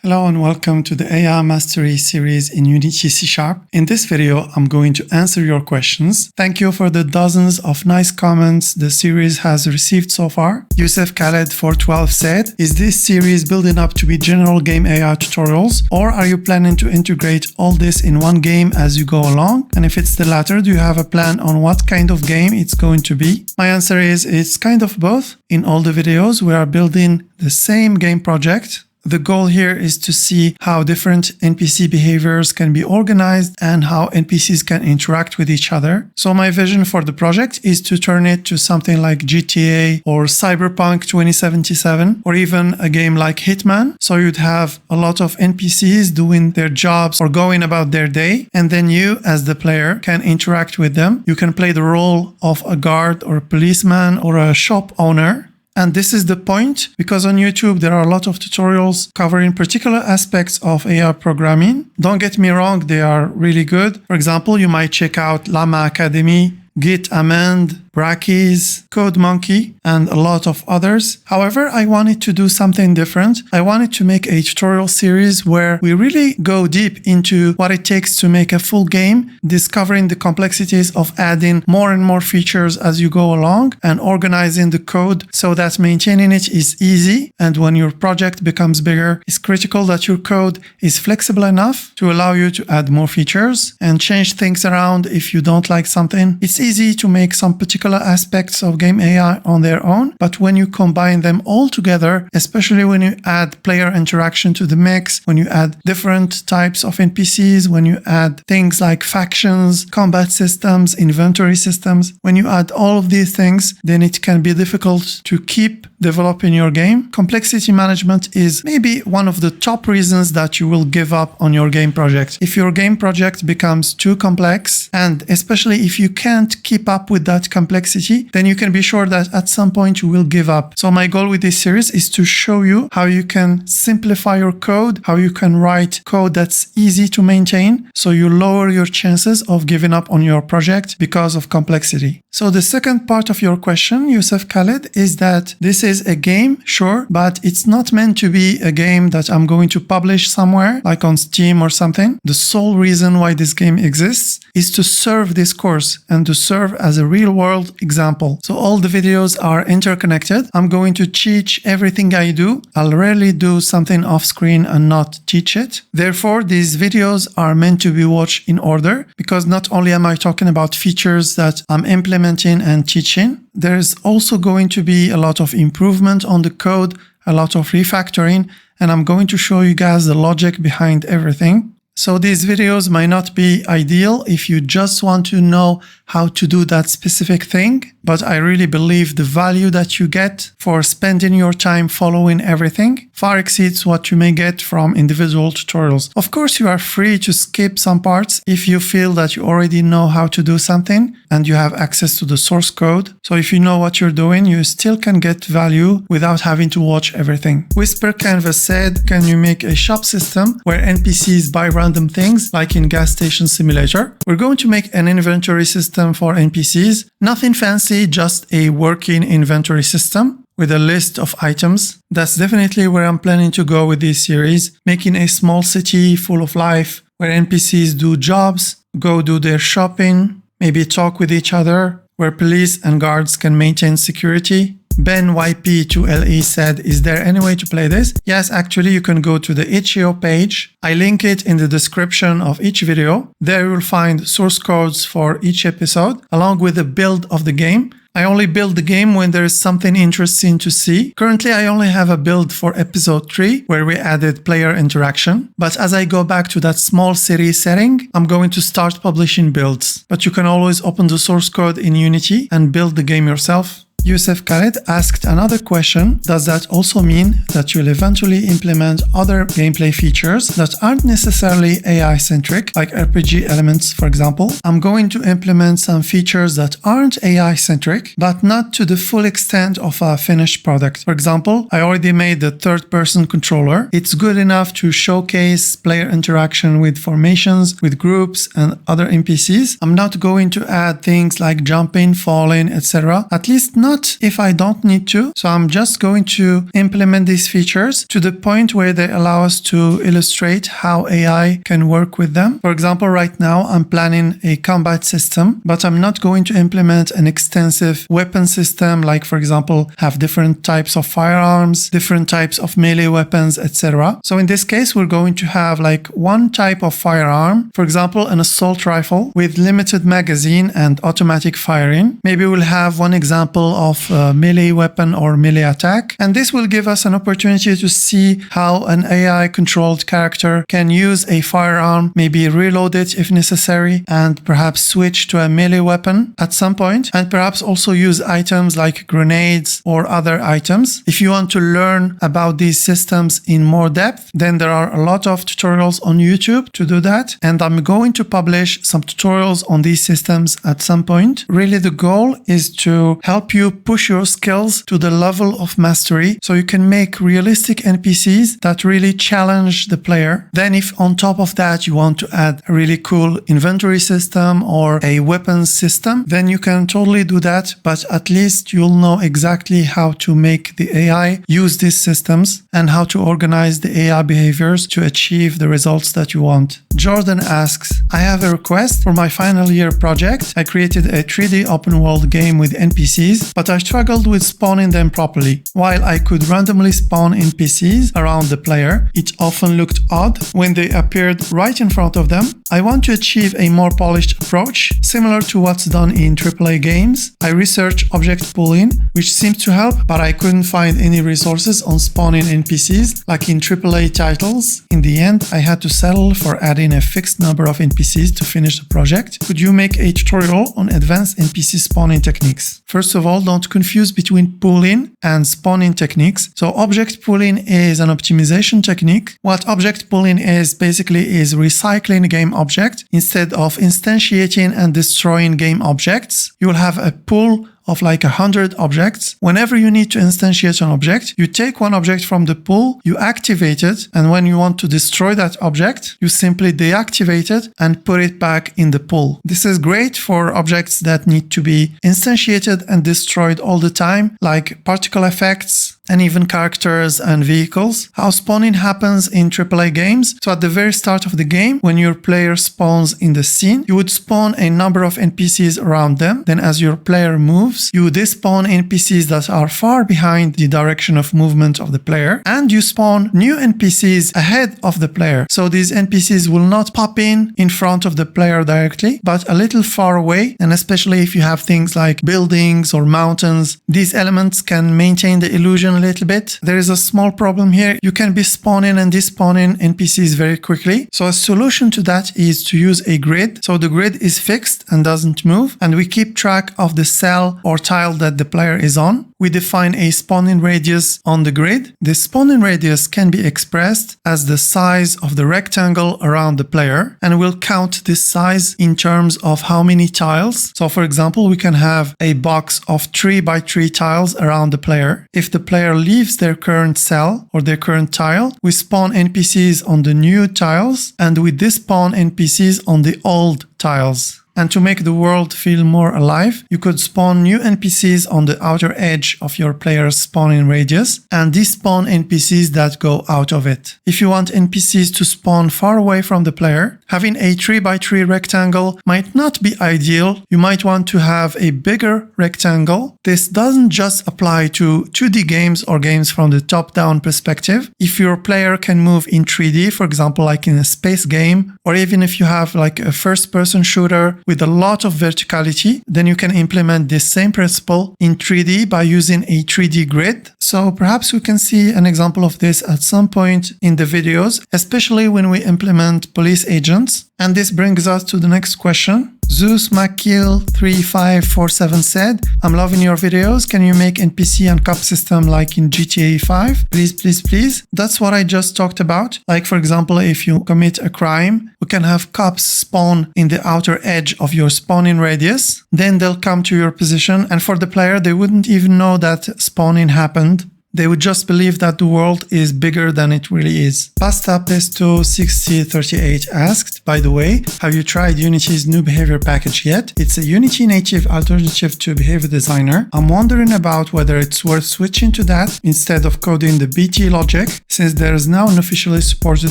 Hello and welcome to the AI Mastery series in Unity C#. In this video, I'm going to answer your questions. Thank you for the dozens of nice comments the series has received so far. Youssef Khaled 412 said, is this series building up to be general game AI tutorials, or are you planning to integrate all this in one game as you go along? And if it's the latter, do you have a plan on what kind of game it's going to be? My answer is it's kind of both. In all the videos, we are building the same game project. The goal here is to see how different NPC behaviors can be organized and how NPCs can interact with each other. So my vision for the project is to turn it to something like GTA or Cyberpunk 2077 or even a game like Hitman. So you'd have a lot of NPCs doing their jobs or going about their day, and then you as the player can interact with them. You can play the role of a guard or a policeman or a shop owner. And this is the point, because on YouTube there are a lot of tutorials covering particular aspects of AI programming. Don't get me wrong, they are really good. For example, you might check out Llama Academy, Git Amend, Brackeys, CodeMonkey, and a lot of others. However, I wanted to do something different. I wanted to make a tutorial series where we really go deep into what it takes to make a full game, discovering the complexities of adding more and more features as you go along, and organizing the code so that maintaining it is easy. And when your project becomes bigger, it's critical that your code is flexible enough to allow you to add more features and change things around if you don't like something. It's easy to make some particular aspects of game AI on their own, but when you combine them all together, especially when you add player interaction to the mix, when you add different types of NPCs, when you add things like factions, combat systems, inventory systems, when you add all of these things, then it can be difficult to keep developing your game. Complexity management is maybe one of the top reasons that you will give up on your game project. If your game project becomes too complex, and especially if you can't keep up with that complexity, then you can be sure that at some point you will give up. So my goal with this series is to show you how you can simplify your code, how you can write code that's easy to maintain, so you lower your chances of giving up on your project because of complexity. So the second part of your question, Youssef Khaled, is that this is a game, sure, but it's not meant to be a game that I'm going to publish somewhere, like on Steam or something. The sole reason why this game exists is to serve this course and to serve as a real-world example. So all the videos are interconnected. I'm going to teach everything I do. I'll rarely do something off-screen and not teach it. Therefore, these videos are meant to be watched in order, because not only am I talking about features that I'm implementing and teaching, there's also going to be a lot of improvement on the code, a lot of refactoring, and I'm going to show you guys the logic behind everything. So these videos might not be ideal if you just want to know how to do that specific thing, but I really believe the value that you get for spending your time following everything far exceeds what you may get from individual tutorials. Of course, you are free to skip some parts if you feel that you already know how to do something and you have access to the source code. So if you know what you're doing, you still can get value without having to watch everything. Whisper Canvas said, can you make a shop system where NPCs buy random things like in Gas Station Simulator? We're going to make an inventory system for NPCs. Nothing fancy, just a working inventory system with a list of items. That's definitely where I'm planning to go with this series, making a small city full of life where NPCs do jobs, go do their shopping, maybe talk with each other, where police and guards can maintain security. Ben YP2LE said, is there any way to play this? Yes, actually you can go to the itch.io page. I link it in the description of each video. There you will find source codes for each episode, along with the build of the game. I only build the game when there is something interesting to see. Currently, I only have a build for episode 3, where we added player interaction. But as I go back to that small city setting, I'm going to start publishing builds. But you can always open the source code in Unity and build the game yourself. Youssef Khaled asked another question. Does that also mean that you'll eventually implement other gameplay features that aren't necessarily AI-centric, like RPG elements, for example? I'm going to implement some features that aren't AI-centric, but not to the full extent of a finished product. For example, I already made the third-person controller. It's good enough to showcase player interaction with formations, with groups, and other NPCs. I'm not going to add things like jumping, falling, etc. At least not not if I don't need to. So I'm just going to implement these features to the point where they allow us to illustrate how AI can work with them. For example, right now I'm planning a combat system, but I'm not going to implement an extensive weapon system, like for example, have different types of firearms, different types of melee weapons, etc. So in this case, we're going to have like one type of firearm, for example, an assault rifle with limited magazine and automatic firing. Maybe we'll have one example of a melee weapon or melee attack. And this will give us an opportunity to see how an AI controlled character can use a firearm, maybe reload it if necessary, and perhaps switch to a melee weapon at some point, and perhaps also use items like grenades or other items. If you want to learn about these systems in more depth, then there are a lot of tutorials on YouTube to do that. And I'm going to publish some tutorials on these systems at some point. Really, the goal is to help you push your skills to the level of mastery so you can make realistic NPCs that really challenge the player. Then if on top of that you want to add a really cool inventory system or a weapons system, then you can totally do that, but at least you'll know exactly how to make the AI use these systems and how to organize the AI behaviors to achieve the results that you want. Jordan asks, I have a request for my final year project. I created a 3D open world game with NPCs, but I struggled with spawning them properly. While I could randomly spawn NPCs around the player, it often looked odd when they appeared right in front of them. I want to achieve a more polished approach, similar to what's done in AAA games. I researched object pooling, which seemed to help, but I couldn't find any resources on spawning NPCs like in AAA titles. In the end, I had to settle for adding a fixed number of NPCs to finish the project. Could you make a tutorial on advanced NPC spawning techniques? First of all, don't confuse between pooling and spawning techniques. So object pooling is an optimization technique. What object pooling is basically is recycling game object. Instead of instantiating and destroying game objects, you will have a pool of like 100 objects. Whenever you need to instantiate an object, you take one object from the pool, you activate it, and when you want to destroy that object, you simply deactivate it and put it back in the pool. This is great for objects that need to be instantiated and destroyed all the time, like particle effects, and even characters and vehicles. How spawning happens in AAA games. So at the very start of the game, when your player spawns in the scene, you would spawn a number of NPCs around them. Then as your player moves, you despawn NPCs that are far behind the direction of movement of the player, and you spawn new NPCs ahead of the player. So these NPCs will not pop in front of the player directly, but a little far away. And especially if you have things like buildings or mountains, these elements can maintain the illusion a little bit. There is a small problem here. You can be spawning and despawning NPCs very quickly. So a solution to that is to use a grid. So the grid is fixed and doesn't move, and we keep track of the cell or tile that the player is on. We define a spawning radius on the grid. This spawning radius can be expressed as the size of the rectangle around the player, and we'll count this size in terms of how many tiles. So for example, we can have a box of 3 by 3 tiles around the player. If the player leaves their current cell or their current tile, we spawn NPCs on the new tiles, and we despawn NPCs on the old tiles. And to make the world feel more alive, you could spawn new NPCs on the outer edge of your player's spawning radius and despawn NPCs that go out of it. If you want NPCs to spawn far away from the player, having a 3 by 3 rectangle might not be ideal. You might want to have a bigger rectangle. This doesn't just apply to 2D games or games from the top-down perspective. If your player can move in 3D, for example, like in a space game, or even if you have like a first-person shooter with a lot of verticality, then you can implement this same principle in 3D by using a 3D grid. So perhaps we can see an example of this at some point in the videos, especially when we implement police agents. And this brings us to the next question. Zeus Makil 3547 said, I'm loving your videos. Can you make NPC and cop system like in GTA 5? Please, please, please. That's what I just talked about. Like for example, if you commit a crime, we can have cops spawn in the outer edge of your spawning radius. Then they'll come to your position, and for the player, they wouldn't even know that spawning happened. they would just believe that the world is bigger than it really is. Pasta Pesto 6038 asked, by the way, have you tried Unity's new behavior package yet? It's a Unity native alternative to Behavior Designer. I'm wondering about whether it's worth switching to that instead of coding the BT logic, since there is now an officially supported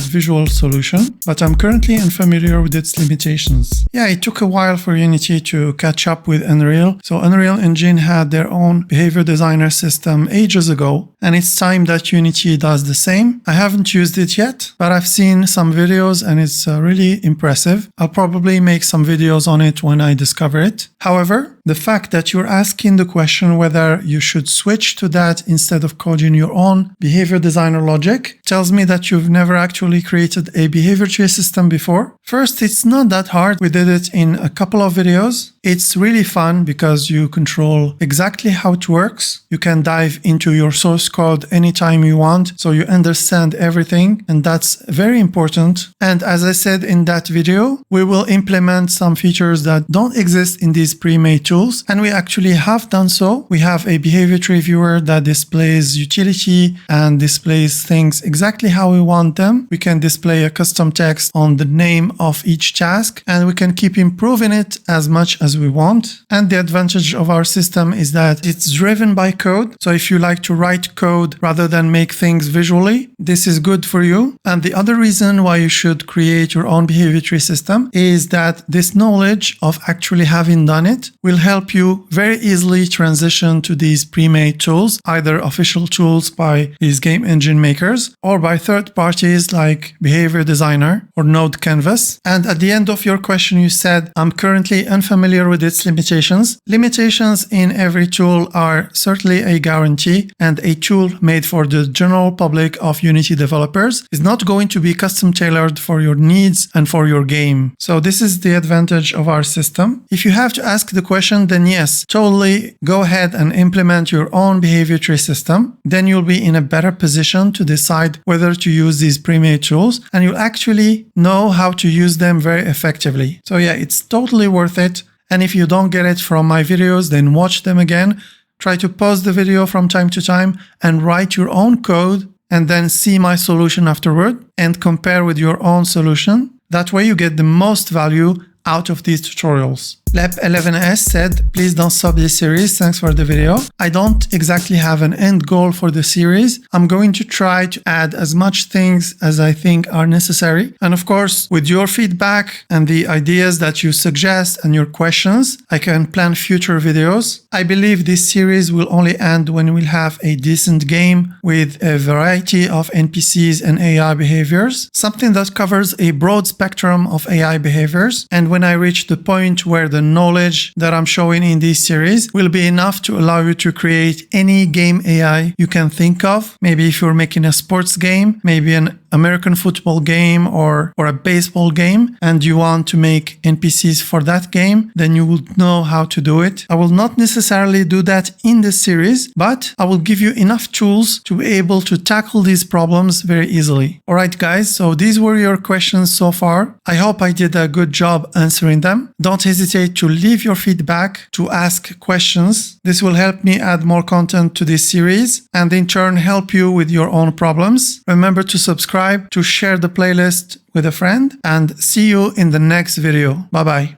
visual solution, but I'm currently unfamiliar with its limitations. Yeah, it took a while for Unity to catch up with Unreal. So Unreal Engine had their own Behavior Designer system ages ago, and it's time that Unity does the same. I haven't used it yet, but I've seen some videos and it's really impressive. I'll probably make some videos on it when I discover it. However, the fact that you're asking the question whether you should switch to that instead of coding your own Behavior Designer logic tells me that you've never actually created a behavior tree system before. First, it's not that hard. We did it in a couple of videos. It's really fun because you control exactly how it works. You can dive into your source code anytime you want, so you understand everything, and that's very important. And as I said in that video, we will implement some features that don't exist in these pre-made tools, and we actually have done so. We have a behavior tree viewer that displays utility and displays things exactly how we want them. We can display a custom text on the name of each task, and we can keep improving it as much as we want. And the advantage of our system is that it's driven by code. So if you like to write code rather than make things visually, this is good for you. And the other reason why you should create your own behavior tree system is that this knowledge of actually having done it will help you very easily transition to these pre-made tools, either official tools by these game engine makers or by third parties like Behavior Designer or Node Canvas. And at the end of your question, you said, I'm currently unfamiliar with its limitations. Limitations in every tool are certainly a guarantee, and a tool made for the general public of Unity developers is not going to be custom tailored for your needs and for your game. So this is the advantage of our system. If you have to ask the question, then yes, totally go ahead and implement your own behavior tree system. Then you'll be in a better position to decide whether to use these pre-made tools, and you'll actually know how to use them very effectively. So yeah, it's totally worth it. And if you don't get it from my videos, then watch them again. Try to pause the video from time to time and write your own code, and then see my solution afterward and compare with your own solution. That way you get the most value out of these tutorials. Lep11s said, please don't stop this series. Thanks for the video. I don't exactly have an end goal for the series. I'm going to try to add as much things as I think are necessary. And of course, with your feedback and the ideas that you suggest and your questions, I can plan future videos. I believe this series will only end when we'll have a decent game with a variety of NPCs and AI behaviors, something that covers a broad spectrum of AI behaviors. And when I reach the point where the knowledge that I'm showing in this series will be enough to allow you to create any game AI you can think of. Maybe if you're making a sports game, maybe an American football game or a baseball game, and you want to make NPCs for that game, then you will know how to do it. I will not necessarily do that in this series, but I will give you enough tools to be able to tackle these problems very easily. Alright guys, so these were your questions so far. I hope I did a good job answering them. Don't hesitate to leave your feedback, to ask questions. This will help me add more content to this series and in turn help you with your own problems. Remember to subscribe, to share the playlist with a friend, and see you in the next video. Bye bye.